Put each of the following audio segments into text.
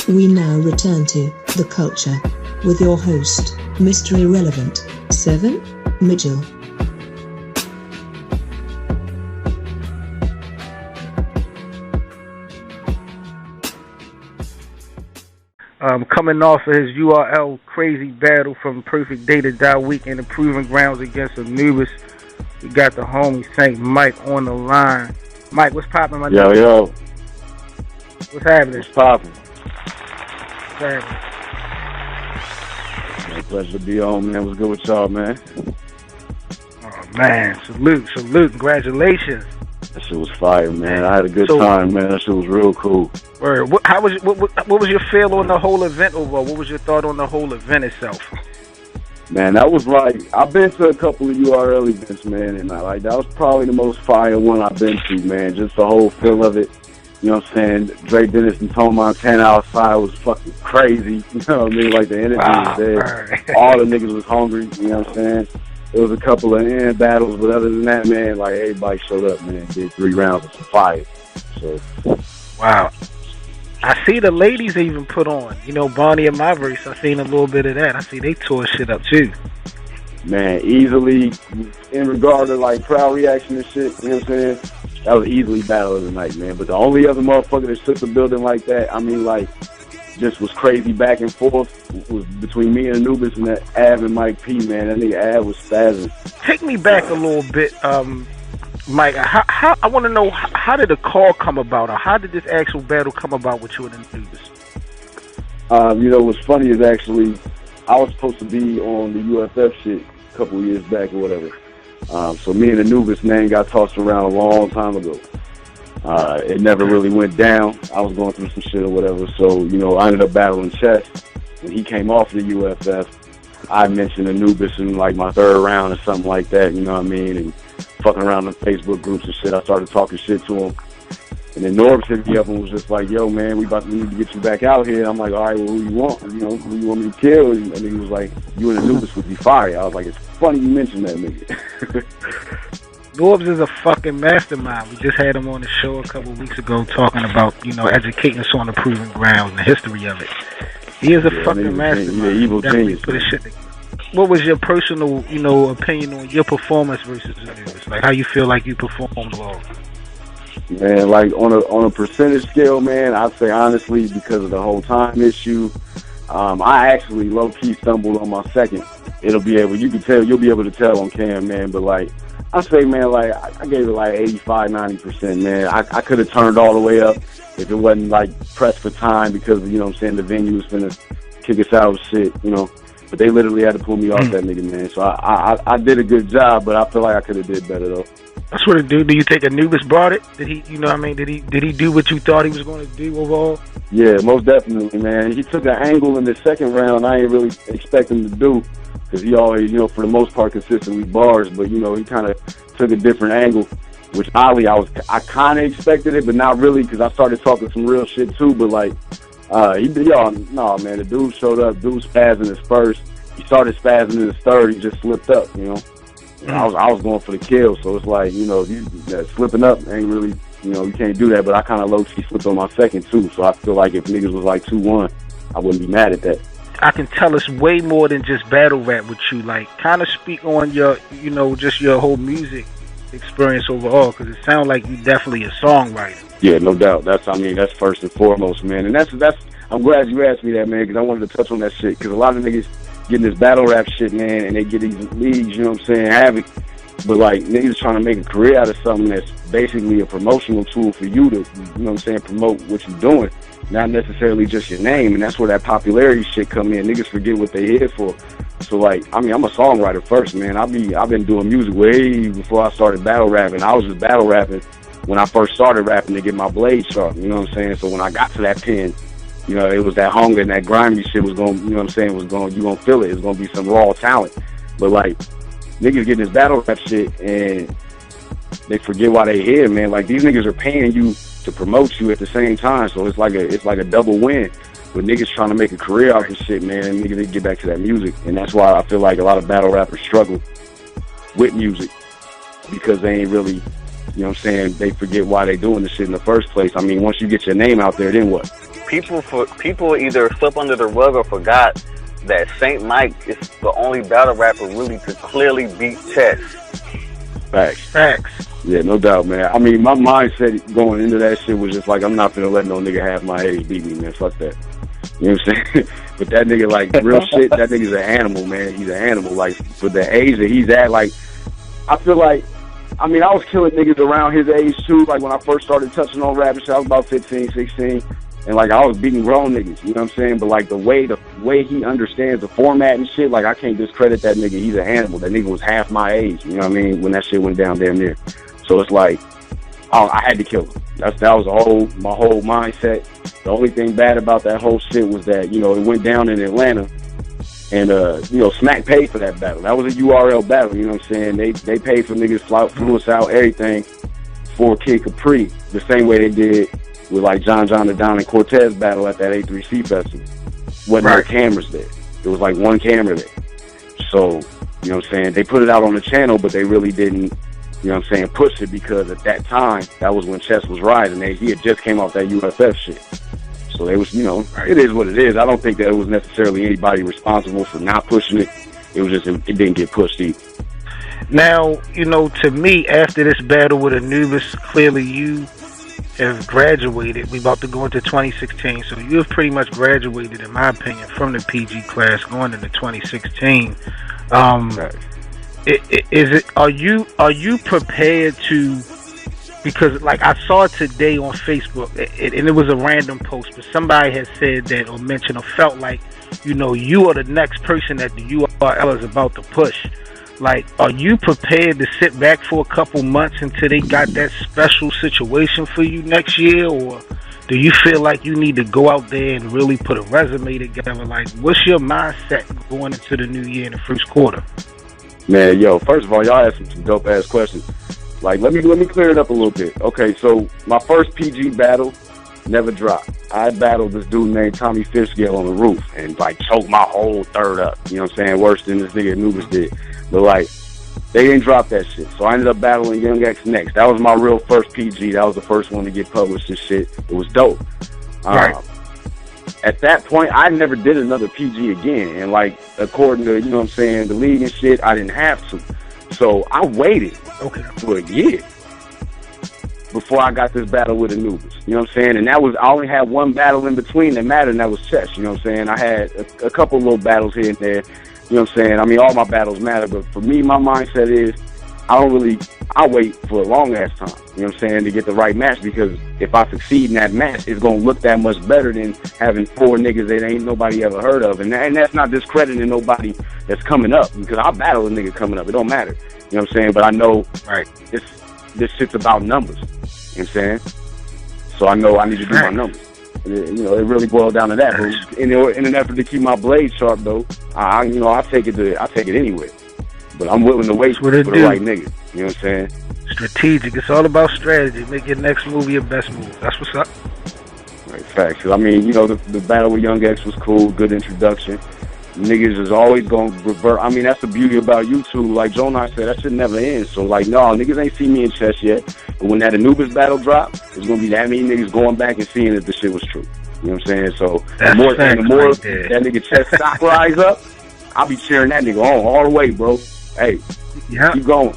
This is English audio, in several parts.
We now return to The Culture with your host, Mr. Irrelevant, 7 Mitchell. Coming off of his URL crazy battle from Perfect Day to Die Weekend and Proving Grounds against ANUBIS, we got the homie Saint Mike on the line. Mike, what's popping, my nigga? Yo. What's happening? What's popping? What's happening? My pleasure to be on, man. What's good with y'all, man? Oh, man. Salute. Congratulations. That shit was fire, man. I had a good time, man. That shit was real cool. Word. What was your feel on the whole event overall? What was your thought on the whole event itself? Man, that was like, I've been to a couple of URL events, man, and that was probably the most fire one I've been to, man. Just the whole feel of it. You know what I'm saying? Dre Dennis and Tone Montana outside was fucking crazy. You know what I mean? Like, the energy was there. All the niggas was hungry. You know what I'm saying? There was a couple of end battles, but other than that, man, like, everybody showed up, man. Did 3 rounds of some fire. So. Wow. I see the ladies even put on. You know, Bonnie and my verse, I seen a little bit of that. I see they tore shit up, too. Man, easily, in regard to, like, crowd reaction and shit, you know what I'm saying? That was easily battle of the night, man. But the only other motherfucker that shook the building like that, I mean, like, just was crazy back and forth, was between me and ANUBIS and that Av and Mike P, man. That nigga Av was spazzing. Take me back a little bit, Mike. How I want to know, how did the call come about, or how did this actual battle come about with you and ANUBIS? You know, what's funny is actually, I was supposed to be on the UFF shit a couple of years back or whatever. So me and ANUBIS name got tossed around a long time ago. It never really went down. I was going through some shit or whatever. So, you know, I ended up battling Chess. When he came off the UFF, I mentioned ANUBIS in like my 3rd round or something like that, you know what I mean? And fucking around in Facebook groups and shit. I started talking shit to him. And then Norbs hit me up and was just like, yo, man, we need to get you back out here. And I'm like, all right, well, who you want? You know, who you want me to kill? And he was like, you and ANUBIS would be fire. I was like, it's funny you mentioned that, nigga. Norbs is a fucking mastermind. We just had him on the show a couple of weeks ago talking about, you know, educating us on the Proving Grounds and the history of it. He is a fucking mastermind. He's an evil genius. Put his shit together. What was your personal, you know, opinion on your performance versus ANUBIS? Like, how you feel like you performed well? Man, like on a percentage scale, man, I'd say honestly, because of the whole time issue, I actually low key stumbled on my second. You'll be able to tell on cam, man. But like, I say, man, like I gave it like 85-90%, man. I could have turned all the way up if it wasn't like pressed for time because, you know what I'm saying, the venue was gonna kick us out of shit, you know. But they literally had to pull me off that nigga, man. So I did a good job, but I feel like I could have did better though. That's what it do. Do you think ANUBIS brought it? Did he, you know what I mean? Did he do what you thought he was going to do overall? Yeah, most definitely, man. He took an angle in the 2nd round I ain't really expect him to do because he always, you know, for the most part consistently bars, but, you know, he kind of took a different angle, which oddly I kind of expected it, but not really because I started talking some real shit too, but like, man, the dude showed up, dude spazzing his first. He started spazzing in his 3rd, he just slipped up, you know. I was going for the kill, so it's like, you know, slipping up ain't really, you know, you can't do that, but I kind of low-key slipped on my 2nd, too, so I feel like if niggas was like 2-1, I wouldn't be mad at that. I can tell it's way more than just battle rap with you, like, kind of speak on your, you know, just your whole music experience overall, because it sounds like you definitely a songwriter. Yeah, no doubt. That's first and foremost, man, and that's, I'm glad you asked me that, man, because I wanted to touch on that shit, because a lot of niggas getting this battle rap shit, man, and they get these leagues, you know what I'm saying, havoc. But like niggas trying to make a career out of something that's basically a promotional tool for you to, you know what I'm saying, promote what you're doing, not necessarily just your name. And that's where that popularity shit come in. Niggas forget what they here for. So like, I mean, I'm a songwriter first, man. I've been doing music way before I started battle rapping. I was just battle rapping when I first started rapping to get my blade sharp. You know what I'm saying? So when I got to that pen, you know, it was that hunger and that grimy shit was going, you know what I'm saying, you going to feel it. It's going to be some raw talent. But, like, niggas getting this battle rap shit and they forget why they here, man. Like, these niggas are paying you to promote you at the same time. So it's like a double win. But niggas trying to make a career out of this shit, man, and niggas need to get back to that music. And that's why I feel like a lot of battle rappers struggle with music because they ain't really, you know what I'm saying, they forget why they doing this shit in the first place. I mean, once you get your name out there, then what? people either slip under the rug or forgot that Saint Mike is the only battle rapper really to clearly beat Chess. Facts. Yeah, no doubt, man. I mean, my mindset going into that shit was just like, I'm not gonna let no nigga half my age beat me, man. Fuck that. You know what I'm saying? But that nigga, like, real shit, that nigga's an animal, man. He's an animal. Like, for the age that he's at, like, I feel like, I mean, I was killing niggas around his age, too. Like, when I first started touching on rap and shit, I was about 15, 16. And, like, I was beating grown niggas, you know what I'm saying? But, like, the way he understands the format and shit, like, I can't discredit that nigga. He's an animal. That nigga was half my age, you know what I mean, when that shit went down damn near. So it's like, I had to kill him. That was my whole mindset. The only thing bad about that whole shit was that, you know, it went down in Atlanta. And, you know, Smack paid for that battle. That was a URL battle, you know what I'm saying? They paid for niggas, flew us out, everything for Kid Capri, the same way they did with, like, John the Don and Cortez battle at that A3C festival. Wasn't no cameras there. There was, like, one camera there. So, you know what I'm saying? They put it out on the channel, but they really didn't, you know what I'm saying, push it, because at that time, that was when Chess was rising. He had just came off that USF shit. So they was, you know, it is what it is. I don't think that it was necessarily anybody responsible for not pushing it. It was just, it didn't get pushed either. Now, you know, to me, after this battle with Anubis, clearly you have graduated. We about to go into 2016, so you have pretty much graduated, in my opinion, from the PG class going into 2016. Are you prepared to? Because, like, I saw today on Facebook, and it was a random post, but somebody had said that, or mentioned, or felt like, you know, you are the next person that the URL is about to push. Like, are you prepared to sit back for a couple months until they got that special situation for you next year? Or do you feel like you need to go out there and really put a resume together? Like, what's your mindset going into the new year in the first quarter? Man, yo, first of all, y'all asked some dope-ass questions. Like, let me clear it up a little bit. Okay, so my first PG battle never dropped. I battled this dude named Tommy Fishgale on the roof and, like, choked my whole third up. You know what I'm saying? Worse than this nigga Anubis did. But, like, they didn't drop that shit. So I ended up battling Young X next. That was my real first PG. That was the first one to get published and shit. It was dope. Right. At that point, I never did another PG again. And, like, according to, you know what I'm saying, the league and shit, I didn't have to. So I waited for a year before I got this battle with Anubis. You know what I'm saying? And I only had one battle in between that mattered, and that was Chess. You know what I'm saying? I had a couple little battles here and there. You know what I'm saying? I mean, all my battles matter, but for me, my mindset is I wait for a long ass time, you know what I'm saying, to get the right match, because if I succeed in that match, it's going to look that much better than having 4 niggas that ain't nobody ever heard of. And that's not discrediting nobody that's coming up, because I'll battle a nigga coming up. It don't matter. You know what I'm saying? But I know this shit's about numbers. You know what I'm saying? So I know I need to do my numbers. You know, it really boiled down to that. But in an effort to keep my blade sharp, though, I take it anywhere. But I'm willing to wait for the right nigga. You know what I'm saying? Strategic. It's all about strategy. Make your next move your best move. That's what's up. Right, facts. I mean, you know, the battle with Young X was cool. Good introduction. Niggas is always going to revert. I mean, that's the beauty about YouTube. Like Joe and I said, that shit never ends. So, like, no, niggas ain't seen me in Chess yet. But when that Anubis battle dropped, there's going to be that many niggas going back and seeing if the shit was true. You know what I'm saying? So, the more that nigga Chess stock rise up, I'll be cheering that nigga on all the way, bro. Hey, keep going.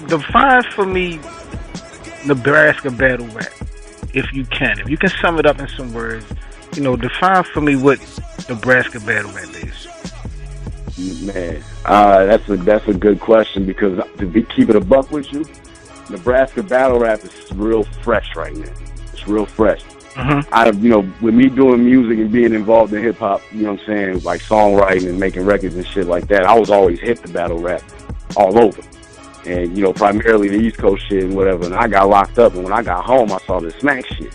Define for me Nebraska battle rap, if you can. If you can sum it up in some words, you know, define for me what Nebraska battle rap is. Man, that's a good question, because to keep it a buck with you, Nebraska battle rap is real fresh right now. It's real fresh. You know, with me doing music and being involved in hip hop, you know what I'm saying, like songwriting and making records and shit like that, I was always hip to battle rap all over. And, you know, primarily the East Coast shit and whatever. And I got locked up, and when I got home, I saw the Smack shit.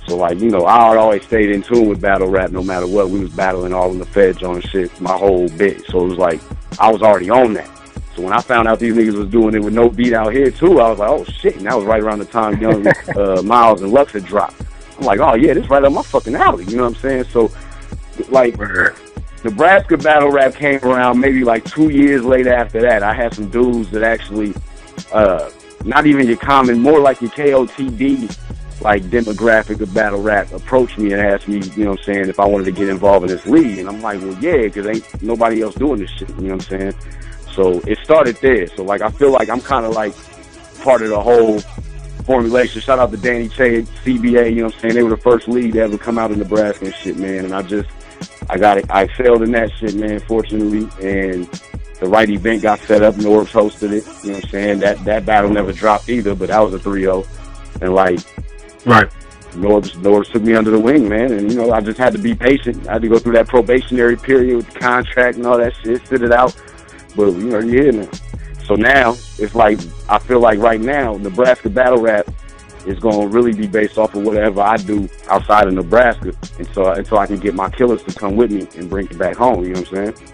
So, like, you know, I always stayed in tune with battle rap no matter what. We was battling all in the Fed joint shit, my whole bit. So it was like, I was already on that. So when I found out these niggas was doing it with no beat out here, too, I was like, oh, shit. And that was right around the time Young Miles and Lux had dropped. I'm like, oh, yeah, this right up my fucking alley. You know what I'm saying? So, like, Nebraska battle rap came around maybe like 2 years later after that. I had some dudes that actually, not even your common, more like your KOTD like demographic of battle rap approached me and asked me, you know what I'm saying, if I wanted to get involved in this league. And I'm like, well, yeah, because ain't nobody else doing this shit, you know what I'm saying? So it started there. So, like, I feel like I'm kind of, like, part of the whole formulation. Shout out to Danny Che, CBA, you know what I'm saying? They were the first league to ever come out of Nebraska and shit, man. And I excelled in that shit, man, fortunately. And the right event got set up. Norbs hosted it, you know what I'm saying? That battle never dropped either, but that was a 3-0. And, like, Right. Norbs took me under the wing, man. And, you know, I just had to be patient. I had to go through that probationary period with the contract and all that shit, sit it out. But, you know, you're here now. So now, it's like, I feel like right now, Nebraska battle rap is going to really be based off of whatever I do outside of Nebraska. And so until I can get my killers to come with me and bring it back home, you know what I'm saying?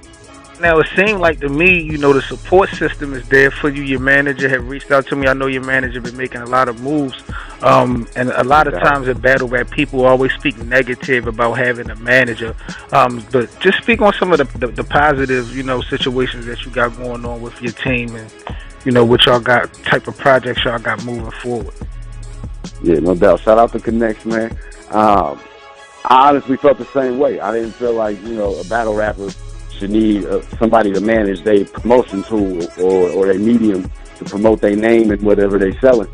Now, it seemed like to me, you know, the support system is there for you. Your manager had reached out to me. I know your manager been making a lot of moves. And a lot of times in battle rap, people always speak negative about having a manager. But just speak on some of the positive, you know, situations that you got going on with your team and, you know, what y'all got, type of projects y'all got moving forward. Yeah, no doubt. Shout out to Connects, man. I honestly felt the same way. I didn't feel like, you know, a battle rapper should need somebody to manage their promotion tool or their medium to promote their name and whatever they selling.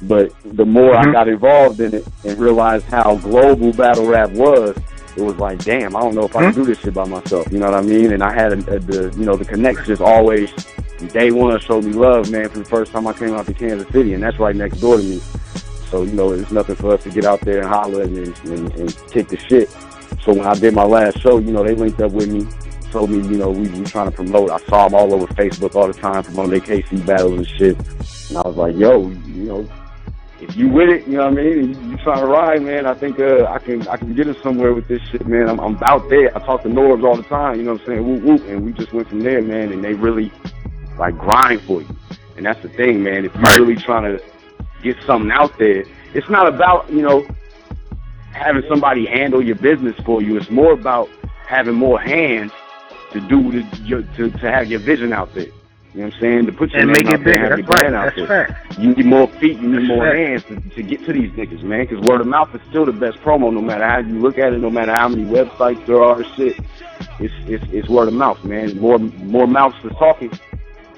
But the more I got involved in it and realized how global battle rap was, it was like, damn, I don't know if I can do this shit by myself. You know what I mean? And I had the Connects just always, from day one, showed me love, man, from the first time I came out to Kansas City, and that's right next door to me. So, you know, it's nothing for us to get out there and holler and kick the shit. So when I did my last show, you know, they linked up with me, told me, you know, we trying to promote. I saw them all over Facebook all the time promoting their KC battles and shit. And I was like, yo, you know, if you with it, you know what I mean, you trying to ride, man, I think I can get us somewhere with this shit, man. I'm about there. I talk to Norbs all the time, you know what I'm saying, whoop, whoop. And we just went from there, man, and they really, like, grind for you. And that's the thing, man. If you're really trying to get something out there, it's not about, you know, having somebody handle your business for you. It's more about having more hands to do to have your vision out there. You know what I'm saying? To put your name out there and have your brand out there. You need more feet, you need more hands to get to these niggas, man. Because word of mouth is still the best promo, no matter how you look at it, no matter how many websites there are, shit. It's word of mouth, man. More mouths is talking,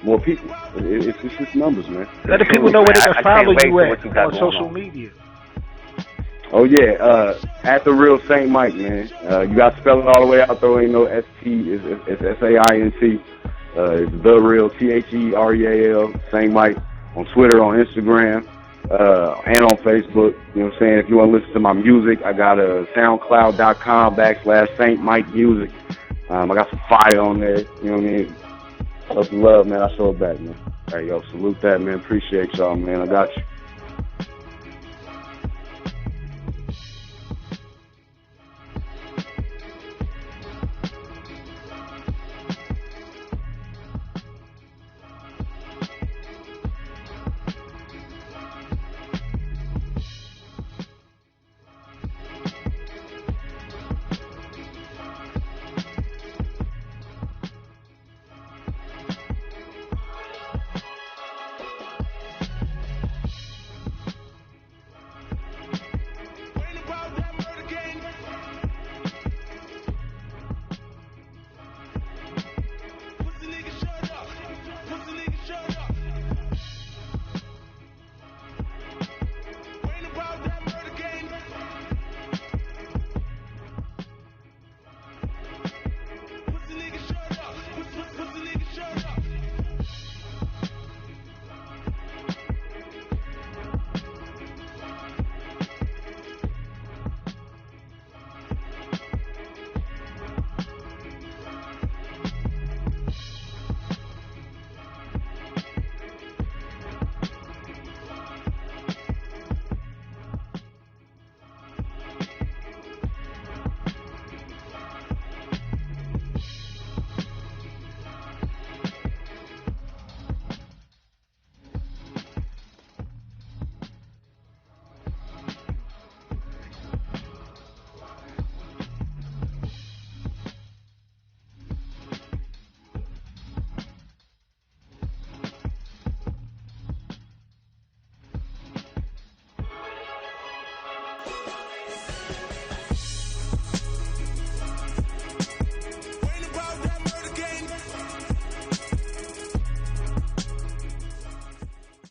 more people. It's just numbers, man. Let the people know where they can follow you at on social media. Oh yeah, at the real Saint Mike, man. You got to spell it all the way out though. Ain't no ST. It's SAINT. It's the real THEREAL Saint Mike on Twitter, on Instagram, and on Facebook. You know what I'm saying? If you want to listen to my music, I got a SoundCloud.com/Saint Mike Music. I got some fire on there. You know what I mean? Love some love, man. I show it back, man. Hey, yo, salute that, man. Appreciate y'all, man. I got you.